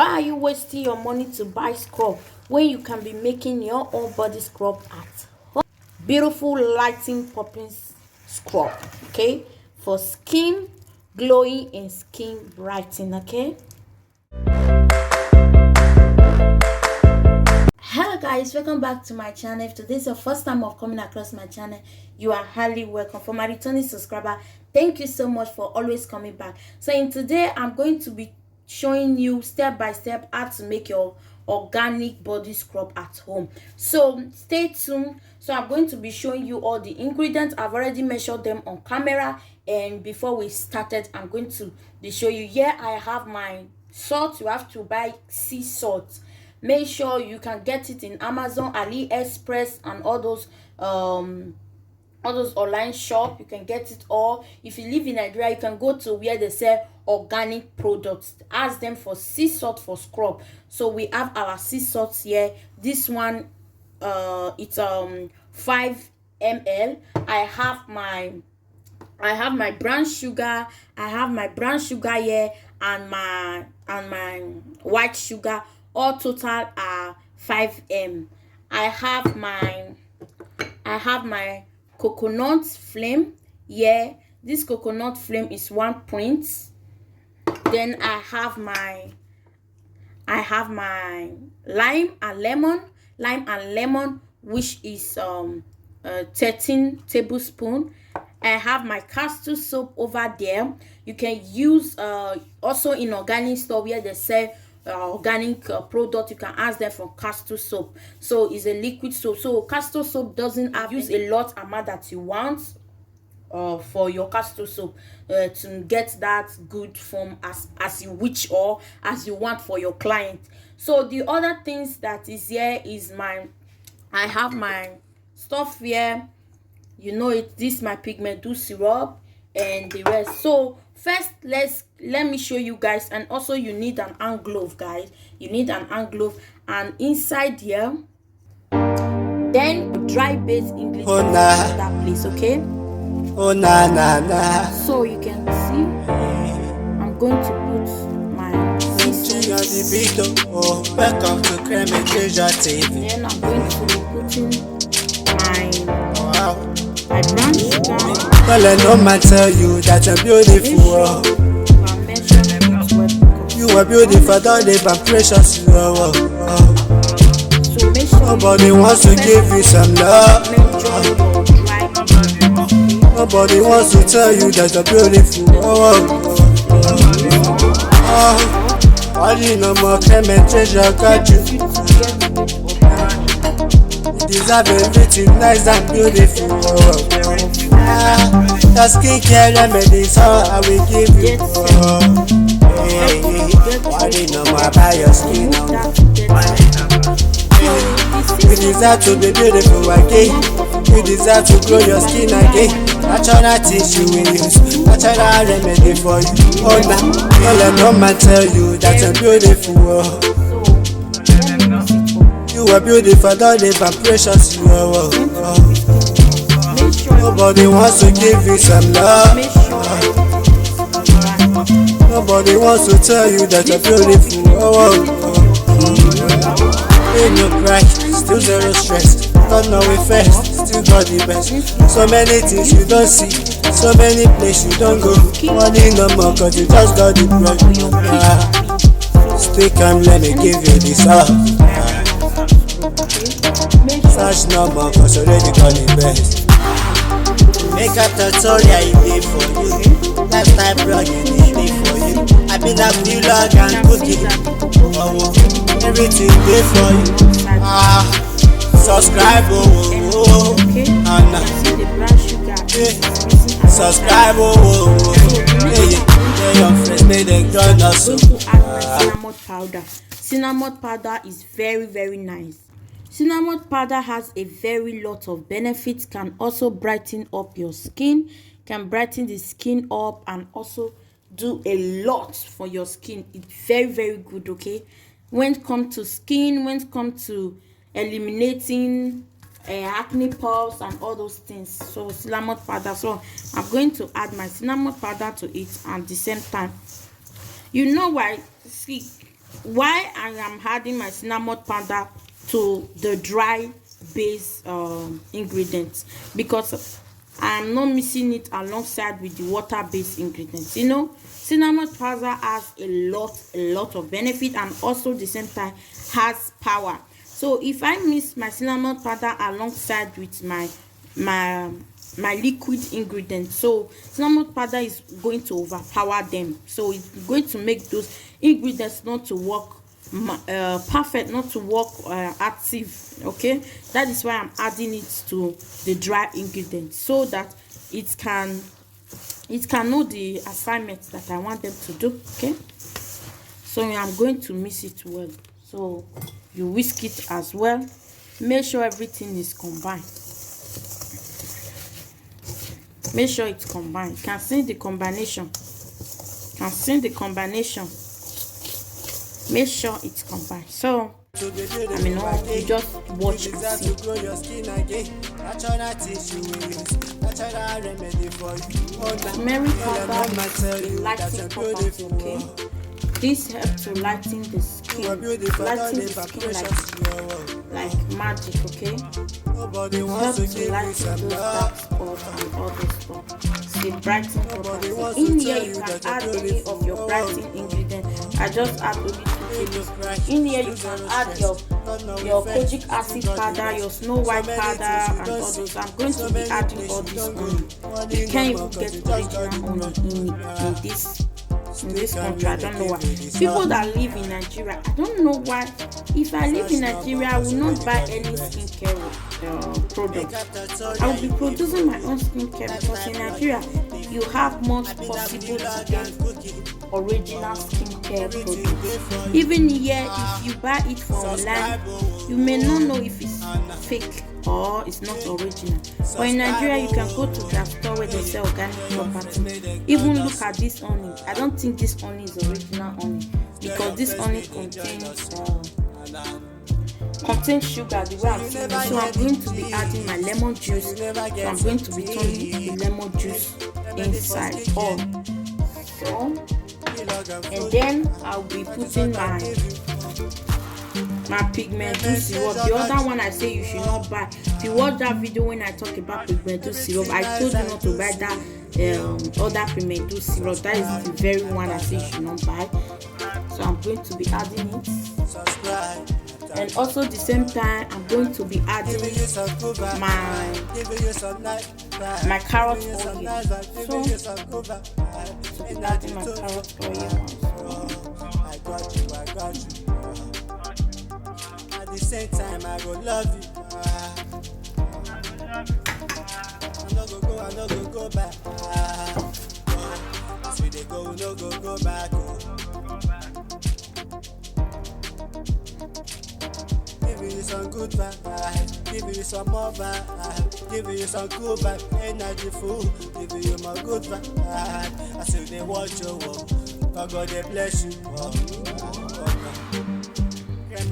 Why are you wasting your money to buy scrub when you can be making your own body scrub at home? Beautiful lighting popping scrub, okay, for skin glowing and skin brightening, okay. Hello guys, welcome back to my channel. If today is your first time of coming across my channel, you are highly welcome. For my returning subscriber, thank you so much for always coming back. So in today I'm going to be showing you step by step how to make your organic body scrub at home. So stay tuned. So I'm going to be showing you all the ingredients. I've already measured them on camera, and before we started I'm going to show you. Here I have my salt. You have to buy sea salt. Make sure you can get it in Amazon, AliExpress, and all those online shop. You can get it. Or if you live in Nigeria, you can go to where they sell organic products. Ask them for sea salt for scrub. So we have our sea salt here. This one, it's 5 ml. I have my brown sugar. I have my brown sugar here, and my white sugar. All total are 5 ml. I have my coconut flame here. This coconut flame is 1 print. Then I have my lime and lemon, which is 13 tablespoons. I have my castor soap over there. You can use also in organic store where they sell organic product. You can ask them for castor soap. So it's a liquid soap. So castor soap doesn't have use a lot amount that you want for your castor soap to get that good form as you wish or as you want for your client. So the other things that is here is I have my stuff here. You know it. This my pigment do syrup and the rest. So first let me show you guys. And also you need an hand glove, guys. You need an hand glove, and inside here then dry base English that place, okay. Oh na na na. So you can see I'm going to put my sea salt. Oh, welcome to Creme Treasure TV. Then I'm going to be putting my brown sugar. Well, I know man tell you that you're beautiful. You are beautiful, don't live and precious. Nobody wants to give you some love. Nobody wants to tell you that you're beautiful. All you know more Creme Treasure got you. You deserve everything nice and beautiful. The skincare remedies, all I will give you. All you know more about your skin. You deserve to be beautiful again. You deserve to grow your skin again. Natural things you will use, natural remedy for you. Oh nah, let no man tell you that you're beautiful. You are beautiful, don't live and precious. Nobody wants to give you some love. Nobody wants to tell you that you're beautiful. Ain't no cry, still zero stress. Don't know it first, still got the best. So many things you don't see, so many places you don't go. Money no more, cause you just got the plug. Stay calm, let me give you this up. Search no more, cause already got the best. Makeup tutorial is made for you. Lifestyle blogging is made for you. I been a vlog and cooking. Everything there for you. Subscribe, subscribe, your friends may they join us. Cinnamon powder. Cinnamon powder is very nice. Cinnamon powder has a very lot of benefits. Can also brighten up your skin. Can brighten the skin up and also do a lot for your skin. It's very good, okay. When it comes to skin, when it comes to eliminating acne pores and all those things. So cinnamon powder. So I'm going to add my cinnamon powder to it, and at the same time, you know why? See, why I am adding my cinnamon powder to the dry base ingredients, because I'm not mixing it alongside with the water based ingredients. Cinnamon powder has a lot of benefit, and also the same time has power. So if I mix my cinnamon powder alongside with my my liquid ingredients, so cinnamon powder is going to overpower them, so it's going to make those ingredients not to work perfect, not to work active. Okay, that is why I'm adding it to the dry ingredients, so that it can know the assignments that I want them to do. Okay, so I'm going to mix it well. So you whisk it as well, make sure everything is combined. Make sure it's combined. You can see the combination. Make sure it's combined. So you just watch and see. Turmeric powder is a lighting property, okay? This helps to lighten the skin. Lighten the skin like magic, okay? It helps to lighten those dark spots and all those stuff. It's a brightening property. In here you can add any of your brightening ingredients. I just add only 2 tablespoons. In here you can add your kojic acid powder, your snow white powder, and all those. I'm going to be adding all this honey. You can't even get original honey in this country. I don't know why. People that live in Nigeria, I don't know why. If I live in Nigeria, I will not buy any skincare product. I will be producing my own skincare, because in Nigeria you have more possible to get original skincare products. Even here, if you buy it from online, you may not know if it's fake or it's not original. But in Nigeria, you can go to their store where they sell organic property. Even look at this honey. I don't think this honey is original honey, because this honey contains sugar the way I'm saying it. So I'm going to be adding my lemon juice. So I'm going to be turning the lemon juice inside all. So, and then I'll be putting my pigmental syrup. The other one I say you should not buy. If you watch that video when I talk about pigmental syrup, I told you not to buy that other pigmental syrup. That is the very one I say you should not buy. So I'm going to be adding it. And also the same time I'm going to be adding my carrot oil. So be adding my carrot oil. I got you. At the same time I go love you. I no go back. As we dey go, no go back. Giving you some good vibes, giving you some more vibes, giving you some good vibe, energy full, giving you my good vibe. I say they watch your work, God they bless you.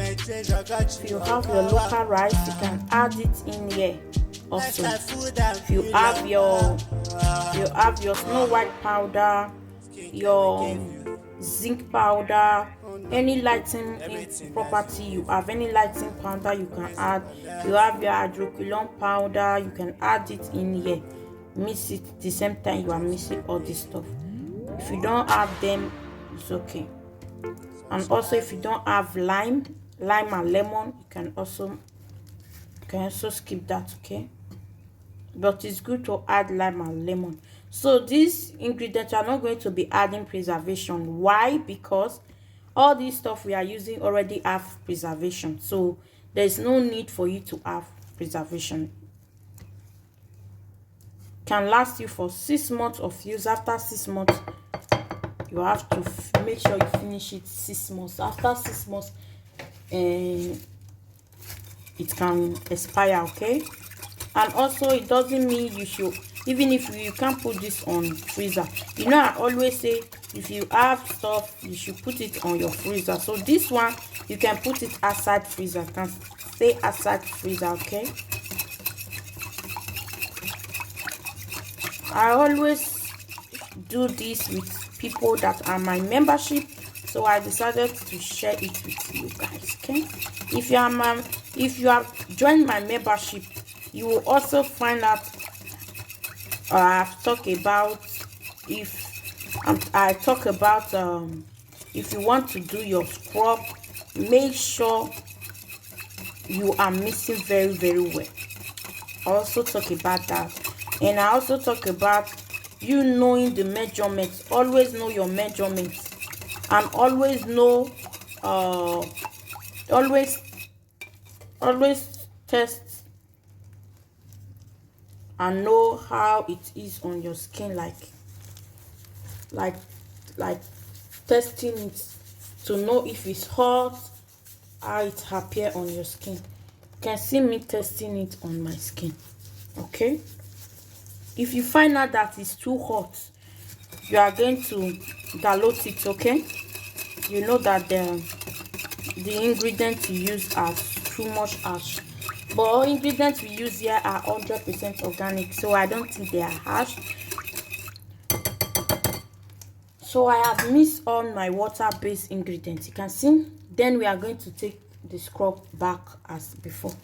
If you have your local rice, you can add it in here. Also, if you have your snow white powder, your zinc powder, any lighting property you have, any lighting powder you can add. You have your hydroquinone powder, you can add it in here. Mix it the same time you are mixing all this stuff. If you don't have them, it's okay. And also if you don't have lime and lemon, you can also skip that, okay? But it's good to add lime and lemon. So these ingredients are not going to be adding preservation. Why? Because all this stuff we are using already have preservation, so there's no need for you to have preservation. Can last you for 6 months of use. After 6 months, you have to make sure you finish it 6 months. After 6 months, it can expire, okay? And also it doesn't mean you should, even if you can't put this on freezer. I always say if you have stuff, you should put it on your freezer. So this one you can put it outside freezer, can stay outside freezer, okay? I always do this with people that are my membership. so I decided to share it with you guys. Okay, if you have joined my membership, you will also find out I've talked about if I talk about if you want to do your scrub, make sure you are mixing very well. I also talk about that, and I also talk about you knowing the measurements. Always know your measurements, and always know uh always test and know how it is on your skin, like like testing it to know if it's hot, how it appear on your skin. You can see me testing it on my skin. Okay, if you find out that it's too hot, you are going to dilute it. Okay, you know that the ingredients you use are too much harsh, but all ingredients we use here are 100% organic, so I don't think they are harsh. So I have mixed all my water-based ingredients, you can see. Then we are going to take the scrub back as before.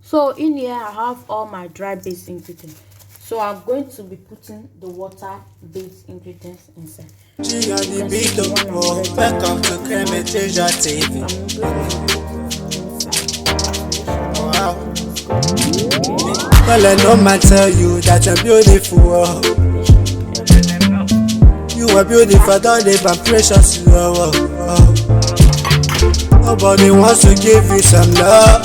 So in here I have all my dry based ingredients, so I'm going to be putting the water based ingredients inside. G on the beat, oh, welcome to Cremateja TV. Wow. Well, I know man tell you that you're beautiful. Oh. You are beautiful, don't they? I'm precious. Oh, oh. Nobody wants to give you some love.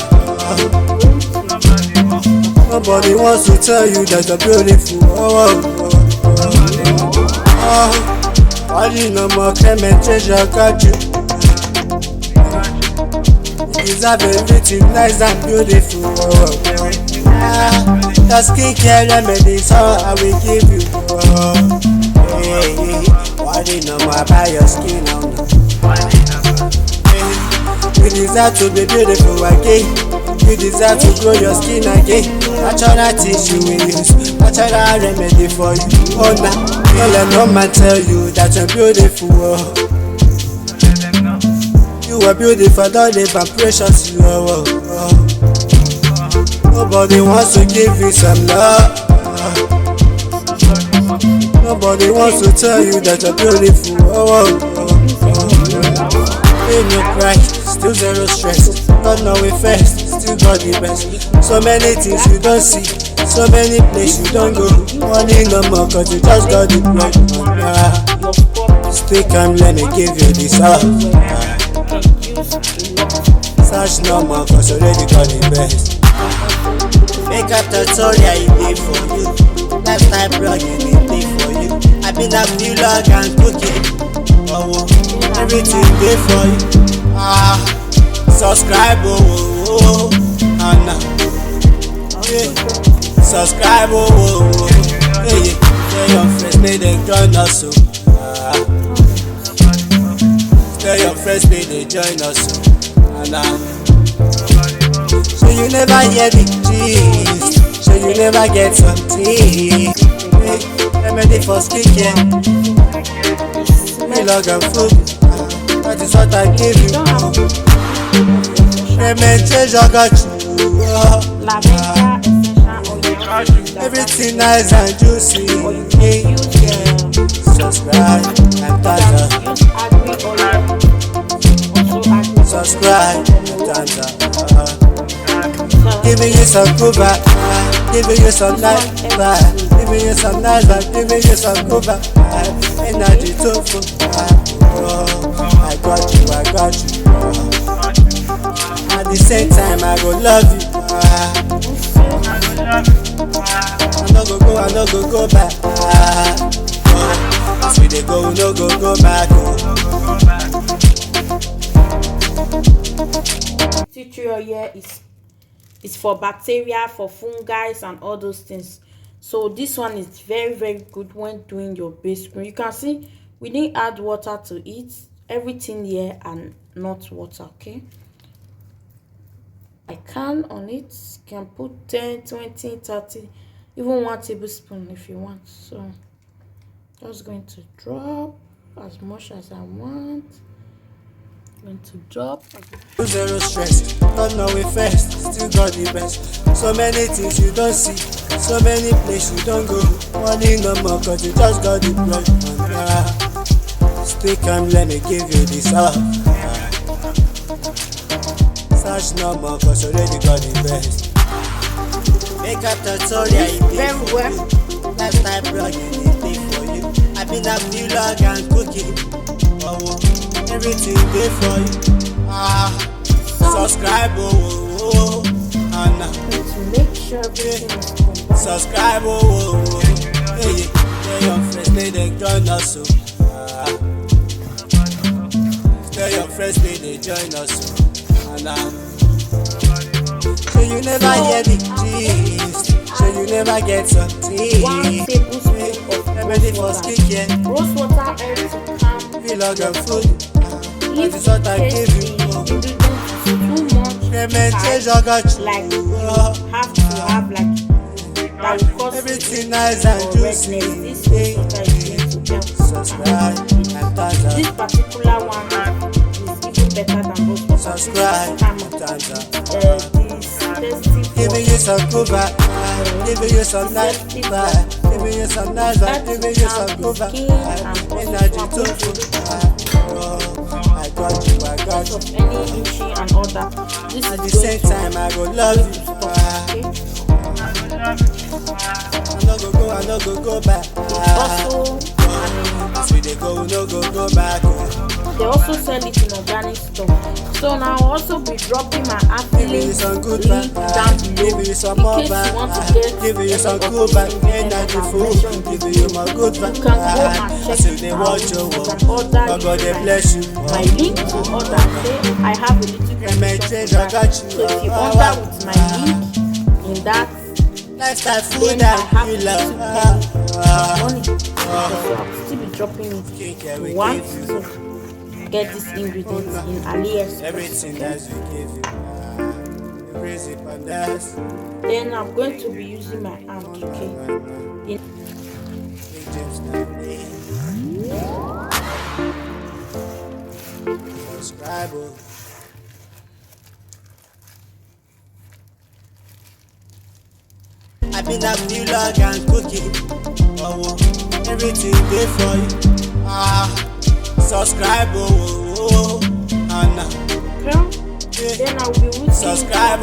Nobody wants to tell you that you're beautiful. Oh, oh, oh. All you know more Cremateja got you. You deserve everything nice and beautiful. Oh, the skincare remedies, all I will give you. Oh, hey, all you know more about your skin. Hey, you deserve to be beautiful again. You deserve to grow your skin again. Natural things you will use, natural remedy for you. Oh, now, let no man tell you that you're beautiful. Oh. You are beautiful, don't they? I'm precious. Oh, oh, oh. Nobody wants to give you some love. Nobody wants to tell you that you're beautiful. Oh, oh, oh, oh. Ain't no cry, still zero stress. God know it first, still got the best. So many things you don't see, so many places you don't go. Money no more, cause you just got the blood. Stay calm, let me give you this up. Search no more, cause already got the best. Makeup tutorial, it be for you. Lifestyle blogging, it be for you. I been a vlog and cooking. Oh, everything dey for you. Subscribe, oh, oh, oh, yeah. Subscribe, oh, oh, oh, yeah. Tell your friends, may they join us, so. Tell your friends, may they join us, so. So you never hear the gist, so you never get something. Remedy for skincare, vlog and food. That is what I give you. Cremateja got you. Everything nice and juicy. Subscribe and thumbs up. Subscribe and thumbs up. Giving you some cover, giving you some nice vibe, giving you some nice vibe, giving you some cover. Energy too full. I got you, I got you. At the same time, I go love you. I no go back. As we dey go, we no go back. Tutorial here is for bacteria, for fungi, and all those things. So this one is very good when doing your base cream. You can see we didn't add water to it. Everything here and not water. Okay, I can on it. You can put 10, 20, 30, even 1 tablespoon if you want. So just going to drop as much as I want. Going to drop. Zero stress, don't know it first, still got the best. So many things you don't see, so many places you don't go. Money no more, cause you just got the blood. Stay calm, let me give you this up. Search no more, cause already got the best. Make a tutorial, it Very for well. you. Lifestyle blogging, it dey for you. I been a vlog and cooking. Oh, everything dey for you. Subscribe, and To make sure everything is combined. subscribe, hey, tell your friends, may they join us, so. Tell your friends, may they join us, so. So you never hear the gist, so you never get some 1 tea. tablespoon of Remedy for rose water. skincare, Rose water helps to calm. vlog and food. That If is what I taste give the you. ingredients is too much, Remedy, high, I got you. like you have to have like that will cause Everything nice and or juicy. redness. This rose water is going to help. Subscribe and This thumbs particular one is even better than rose water. Subscribe This and is thumbs up. this tasty Giving you some cover, giving you some nice vibe, giving you some nice and giving you some cover. Energy to I got you, I got you. of any itching and all that. This At the is same going time, I go love you. I no go back. also As we dey go, we no go back. they also sell it in organic store. So now I'll also be dropping my Giving you affiliate some good link back, down below giving you some in more case you want to back, get giving you some any good of back, these ingredients energy that I've food, mentioned in this giving you video. my good back. You can go and check I say it they out. watch your You work. can order God it they by bless you. my link to order. Say I have a little Change, commission I for got that. you. So if you order with my link in that, Lifestyle food then I have and to love. pay money. So I'll still be dropping it. Skincare we You want give you. to get these ingredients in AliExpress. Everything that we give you. Raise it on us. Then I'm going to be using my hand, okay? In Subscribe. I been a vlog and cooking. Oh, everything there for you. Subscribe. And then I'll be with subscribe.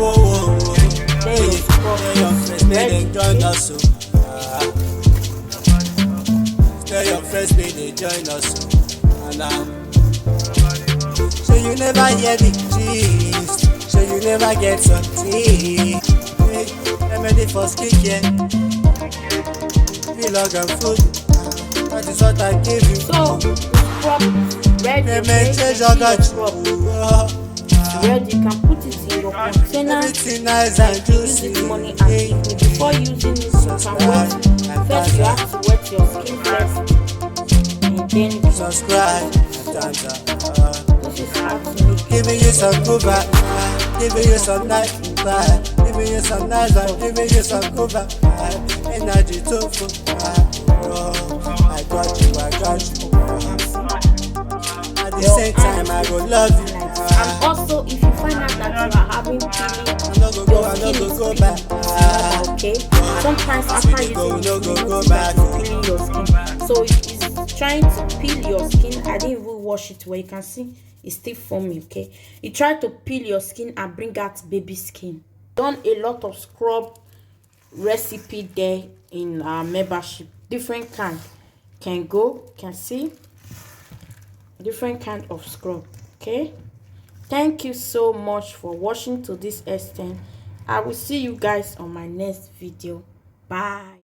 Then you Tell your friends, may they join us. Tell your friends, may they join us. So you never hear the gist, so you never get some tea. Remedy for skincare, vlog and food. That is what I give you. So red Remedy, I got you. red, you can put it in your container. Everything nice and Use juicy. it morning and evening. Before using it, you can wet. First, you have to wet your skin first, and then you can Subscribe. this is how to make it. Giving you some cover, giving you some nice vibe, giving you some nice vibe, giving you some cover. Energy to food. I got you, I got you. At the same time, I go love you. And also, if you find out that you are having peeling, I no go back. okay? Sometimes after using go, it, no go it's back. peeling your skin. So it's trying to peel your skin. I didn't even wash it where you can see it's still forming, okay? It tried to peel your skin and bring out baby skin. Done a lot of scrub recipe there in our membership. Different kind can go, can see different kind of scrub, okay? Thank you so much for watching to this extent. I will see you guys on my next video. Bye.